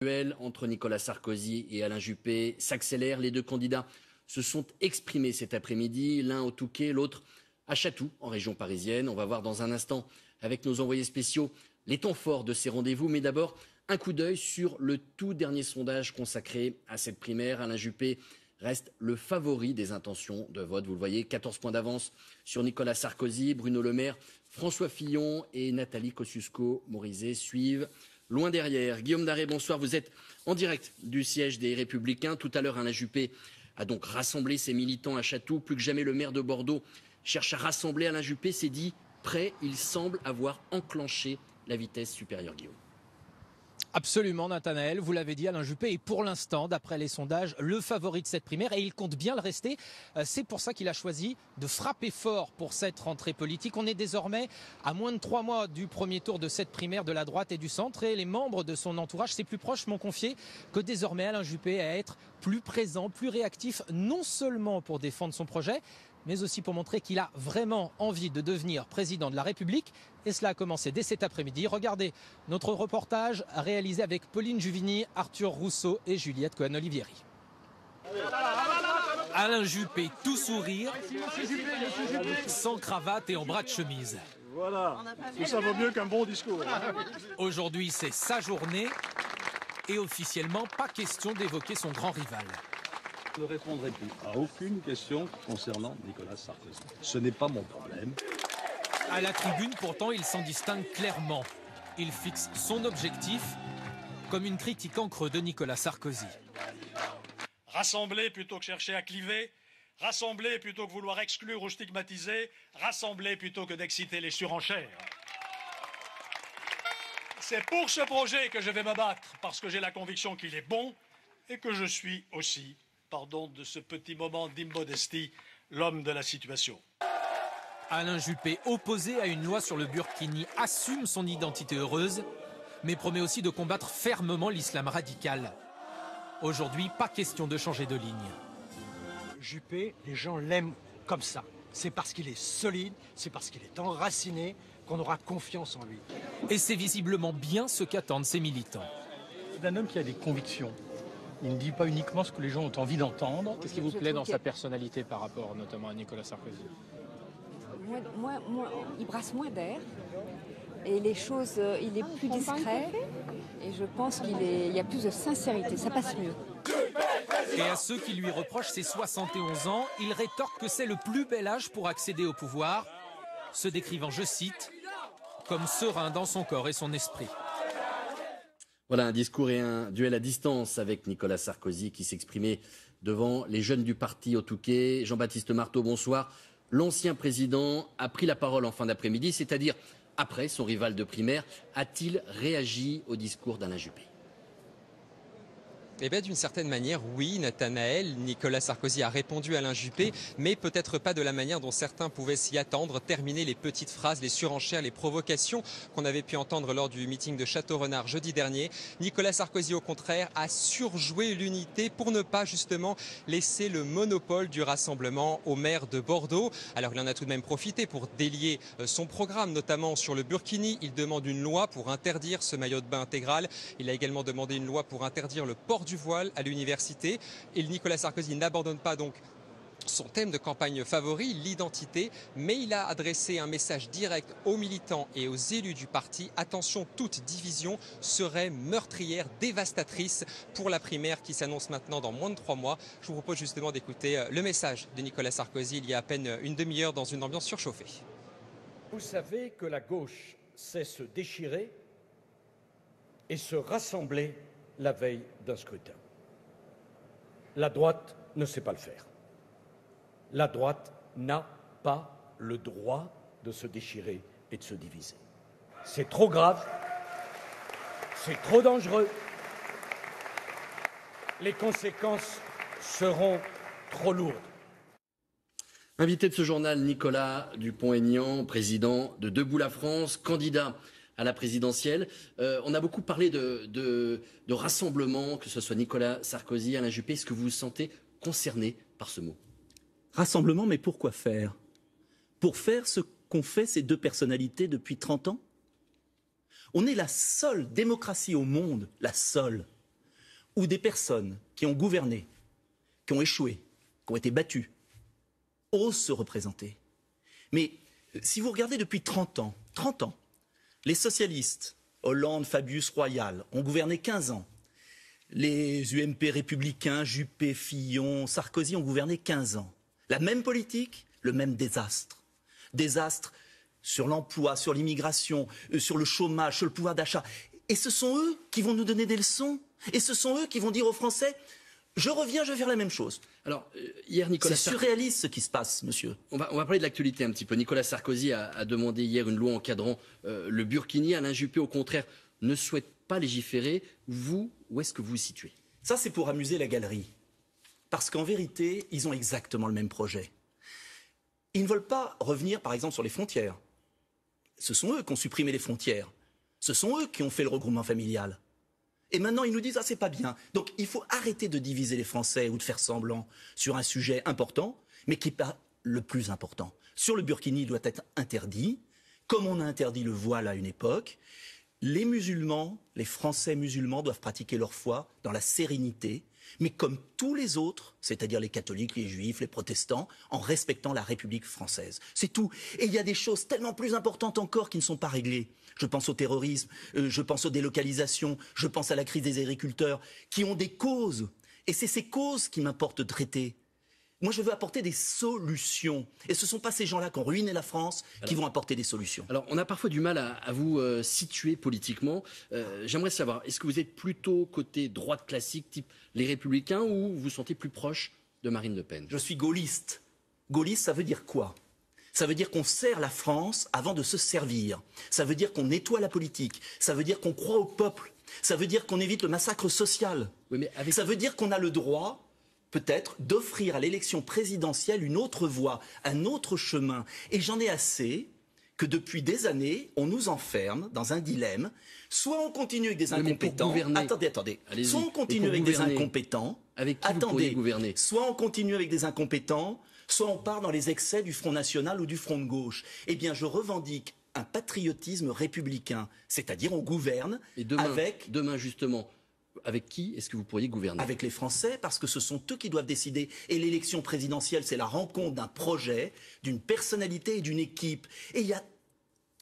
duel entre Nicolas Sarkozy et Alain Juppé s'accélère. Les deux candidats se sont exprimés cet après-midi, l'un au Touquet, l'autre à Chatou, en région parisienne. On va voir dans un instant avec nos envoyés spéciaux les temps forts de ces rendez-vous. Mais d'abord, un coup d'œil sur le tout dernier sondage consacré à cette primaire. Alain Juppé reste le favori des intentions de vote. Vous le voyez, 14 points d'avance sur Nicolas Sarkozy, Bruno Le Maire, François Fillon et Nathalie Kosciusko-Morizet suivent loin derrière. Guillaume Daré, bonsoir. Vous êtes en direct du siège des Républicains. Tout à l'heure, Alain Juppé a donc rassemblé ses militants à Chatou. Plus que jamais, le maire de Bordeaux cherche à rassembler. Alain Juppé s'est dit prêt. Il semble avoir enclenché la vitesse supérieure, Guillaume. Absolument, Nathanaël, vous l'avez dit, Alain Juppé est pour l'instant, d'après les sondages, le favori de cette primaire et il compte bien le rester. C'est pour ça qu'il a choisi de frapper fort pour cette rentrée politique. On est désormais à moins de 3 mois du premier tour de cette primaire de la droite et du centre et les membres de son entourage, ses plus proches, m'ont confié que désormais Alain Juppé à être plus présent, plus réactif, non seulement pour défendre son projet, mais aussi pour montrer qu'il a vraiment envie de devenir président de la République. Et cela a commencé dès cet après-midi. Regardez notre reportage réalisé avec Pauline Juvigny, Arthur Rousseau et Juliette Cohen-Olivieri. Alain Juppé, tout sourire, sans cravate et en bras de chemise. Voilà, ça vaut mieux qu'un bon discours. Aujourd'hui, c'est sa journée et officiellement, pas question d'évoquer son grand rival. Je ne répondrai plus à aucune question concernant Nicolas Sarkozy. Ce n'est pas mon problème. À la tribune, pourtant, il s'en distingue clairement. Il fixe son objectif comme une critique en creux de Nicolas Sarkozy. Rassembler plutôt que chercher à cliver, rassembler plutôt que vouloir exclure ou stigmatiser, rassembler plutôt que d'exciter les surenchères. C'est pour ce projet que je vais me battre, parce que j'ai la conviction qu'il est bon et que je suis aussi, pardon de ce petit moment d'immodestie, l'homme de la situation. Alain Juppé, opposé à une loi sur le burkini, assume son identité heureuse, mais promet aussi de combattre fermement l'islam radical. Aujourd'hui, pas question de changer de ligne. Juppé, les gens l'aiment comme ça. C'est parce qu'il est solide, c'est parce qu'il est enraciné qu'on aura confiance en lui. Et c'est visiblement bien ce qu'attendent ses militants. C'est un homme qui a des convictions. Il ne dit pas uniquement ce que les gens ont envie d'entendre. Qu'est-ce qui vous plaît dans sa personnalité par rapport notamment à Nicolas Sarkozy ? Il brasse moins d'air et les choses, il est plus discret et je pense qu'il y a plus de sincérité, ça passe mieux. Et à ceux qui lui reprochent ses 71 ans, il rétorque que c'est le plus bel âge pour accéder au pouvoir, se décrivant, je cite, comme serein dans son corps et son esprit. Voilà un discours et un duel à distance avec Nicolas Sarkozy qui s'exprimait devant les jeunes du parti au Touquet. Jean-Baptiste Marteau, bonsoir. L'ancien président a pris la parole en fin d'après-midi, c'est-à-dire après son rival de primaire. A-t-il réagi au discours d'Alain Juppé ? Eh bien, d'une certaine manière, oui, Nathanaël. Nicolas Sarkozy a répondu à Alain Juppé, mais peut-être pas de la manière dont certains pouvaient s'y attendre. Terminer les petites phrases, les surenchères, les provocations qu'on avait pu entendre lors du meeting de Château-Renard jeudi dernier. Nicolas Sarkozy, au contraire, a surjoué l'unité pour ne pas justement laisser le monopole du rassemblement au maire de Bordeaux. Alors, il en a tout de même profité pour délier son programme, notamment sur le burkini. Il demande une loi pour interdire ce maillot de bain intégral. Il a également demandé une loi pour interdire le port du voile à l'université. Et Nicolas Sarkozy n'abandonne pas donc son thème de campagne favori, l'identité, mais il a adressé un message direct aux militants et aux élus du parti. Attention, toute division serait meurtrière, dévastatrice pour la primaire qui s'annonce maintenant dans moins de 3 mois. Je vous propose justement d'écouter le message de Nicolas Sarkozy il y a à peine une demi-heure dans une ambiance surchauffée. Vous savez que la gauche sait se déchirer et se rassembler la veille d'un scrutin. La droite ne sait pas le faire. La droite n'a pas le droit de se déchirer et de se diviser. C'est trop grave, c'est trop dangereux. Les conséquences seront trop lourdes. Invité de ce journal, Nicolas Dupont-Aignan, président de Debout la France, candidat à la présidentielle. On a beaucoup parlé de rassemblement, que ce soit Nicolas Sarkozy, Alain Juppé. Est-ce que vous vous sentez concerné par ce mot ? Rassemblement, mais pourquoi faire ? Pour faire ce qu'ont fait ces deux personnalités depuis 30 ans ? On est la seule démocratie au monde, la seule, où des personnes qui ont gouverné, qui ont échoué, qui ont été battues, osent se représenter. Mais si vous regardez depuis 30 ans, les socialistes, Hollande, Fabius, Royal, ont gouverné 15 ans. Les UMP républicains, Juppé, Fillon, Sarkozy ont gouverné 15 ans. La même politique, le même désastre. Désastre sur l'emploi, sur l'immigration, sur le chômage, sur le pouvoir d'achat. Et ce sont eux qui vont nous donner des leçons. Et ce sont eux qui vont dire aux Français, je reviens, je vais faire la même chose. Alors, hier, Nicolas C'est surréaliste ce qui se passe, monsieur. On va parler de l'actualité un petit peu. Nicolas Sarkozy a demandé hier une loi encadrant le burkini. Alain Juppé, au contraire, ne souhaite pas légiférer. Vous, où est-ce que vous vous situez? Ça, c'est pour amuser la galerie. Parce qu'en vérité, ils ont exactement le même projet. Ils ne veulent pas revenir, par exemple, sur les frontières. Ce sont eux qui ont supprimé les frontières. Ce sont eux qui ont fait le regroupement familial. Et maintenant, ils nous disent « Ah, c'est pas bien ». Donc, il faut arrêter de diviser les Français ou de faire semblant sur un sujet important, mais qui n'est pas le plus important. Sur le burkini, il doit être interdit, comme on a interdit le voile à une époque. Les musulmans, les Français musulmans doivent pratiquer leur foi dans la sérénité, mais comme tous les autres, c'est-à-dire les catholiques, les juifs, les protestants, en respectant la République française. C'est tout. Et il y a des choses tellement plus importantes encore qui ne sont pas réglées. Je pense au terrorisme, je pense aux délocalisations, je pense à la crise des agriculteurs, qui ont des causes. Et c'est ces causes qui m'importe de traiter. Moi, je veux apporter des solutions. Et ce ne sont pas ces gens-là qui ont ruiné la France qui vont apporter des solutions. Alors, on a parfois du mal à vous situer politiquement. J'aimerais savoir, est-ce que vous êtes plutôt côté droite classique, type les Républicains, ou vous vous sentez plus proche de Marine Le Pen? Je suis gaulliste. Gaulliste, ça veut dire quoi? Ça veut dire qu'on sert la France avant de se servir. Ça veut dire qu'on nettoie la politique. Ça veut dire qu'on croit au peuple. Ça veut dire qu'on évite le massacre social. Oui, mais Ça veut dire qu'on a le droit, peut-être, d'offrir à l'élection présidentielle une autre voie, un autre chemin. Et j'en ai assez que depuis des années, on nous enferme dans un dilemme. Soit on continue avec des incompétents. Attendez. Soit on continue avec des incompétents. Avec qui vous pourriez gouverner? Soit on continue avec des incompétents, soit on part dans les excès du Front National ou du Front de gauche. Eh bien, je revendique un patriotisme républicain, c'est-à-dire on gouverne avec... Demain, justement, avec qui est-ce que vous pourriez gouverner? Avec les Français, parce que ce sont eux qui doivent décider. Et l'élection présidentielle, c'est la rencontre d'un projet, d'une personnalité et d'une équipe. Et il y a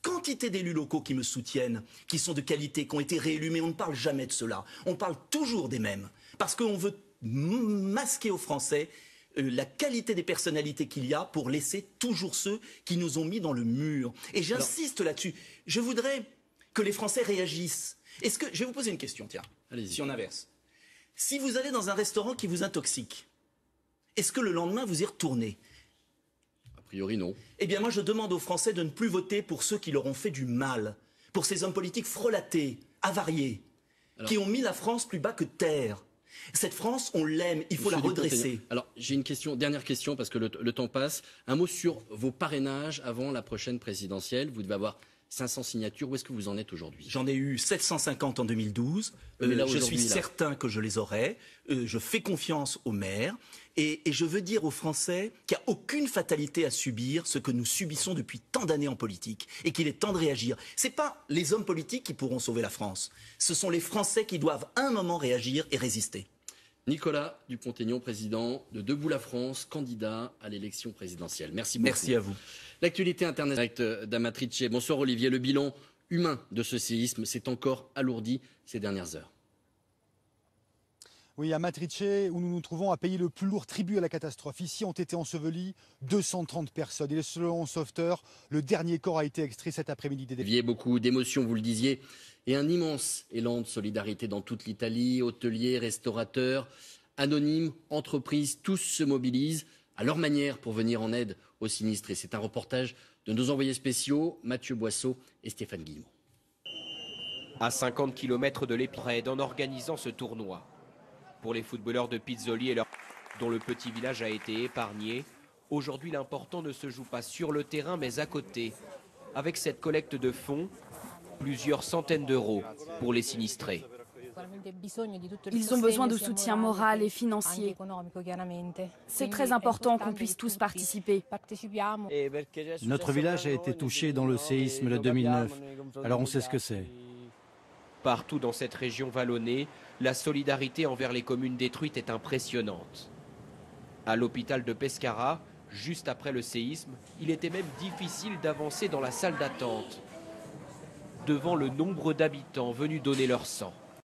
quantité d'élus locaux qui me soutiennent, qui sont de qualité, qui ont été réélus, mais on ne parle jamais de cela. On parle toujours des mêmes. Parce qu'on veut masquer aux Français la qualité des personnalités qu'il y a pour laisser toujours ceux qui nous ont mis dans le mur. Et j'insiste là-dessus. Je voudrais que les Français réagissent. Est-ce que... Je vais vous poser une question, tiens. Si on inverse. Si vous allez dans un restaurant qui vous intoxique, est-ce que le lendemain vous y retournez? A priori, non. Eh bien, moi, je demande aux Français de ne plus voter pour ceux qui leur ont fait du mal, pour ces hommes politiques frelatés, avariés, qui ont mis la France plus bas que terre. Cette France, on l'aime, il faut la redresser. Alors, j'ai une question, dernière question, parce que le temps passe. Un mot sur vos parrainages avant la prochaine présidentielle. Vous devez avoir 500 signatures. Où est-ce que vous en êtes aujourd'hui? J'en ai eu 750 en 2012. Je suis certain que je les aurai. Je fais confiance aux maires. Et je veux dire aux Français qu'il n'y a aucune fatalité à subir ce que nous subissons depuis tant d'années en politique. Et qu'il est temps de réagir. Ce n'est pas les hommes politiques qui pourront sauver la France. Ce sont les Français qui doivent à un moment réagir et résister. Nicolas Dupont-Aignan, président de Debout la France, candidat à l'élection présidentielle. Merci beaucoup. Merci à vous. L'actualité internationale d'Amatrice. Bonsoir Olivier. Le bilan humain de ce séisme s'est encore alourdi ces dernières heures. Oui, à Amatrice, où nous nous trouvons, a payé le plus lourd tribut à la catastrophe. Ici ont été ensevelies 230 personnes. Et selon sauveteurs, le dernier corps a été extrait cet après-midi des défis. Beaucoup d'émotions, vous le disiez, et un immense élan de solidarité dans toute l'Italie. Hôteliers, restaurateurs, anonymes, entreprises, tous se mobilisent à leur manière pour venir en aide aux sinistrés. C'est un reportage de nos envoyés spéciaux, Mathieu Boisseau et Stéphane Guillemot. À 50 km de l'Épiraide, en organisant ce tournoi. Pour les footballeurs de Pizzoli et dont le petit village a été épargné, aujourd'hui l'important ne se joue pas sur le terrain mais à côté. Avec cette collecte de fonds, plusieurs centaines d'euros pour les sinistrés. Ils ont besoin de soutien moral et financier. C'est très important qu'on puisse tous participer. Notre village a été touché dans le séisme de 2009, alors on sait ce que c'est. Partout dans cette région vallonnée, La solidarité envers les communes détruites est impressionnante. À l'hôpital de Pescara, juste après le séisme, il était même difficile d'avancer dans la salle d'attente, devant le nombre d'habitants venus donner leur sang.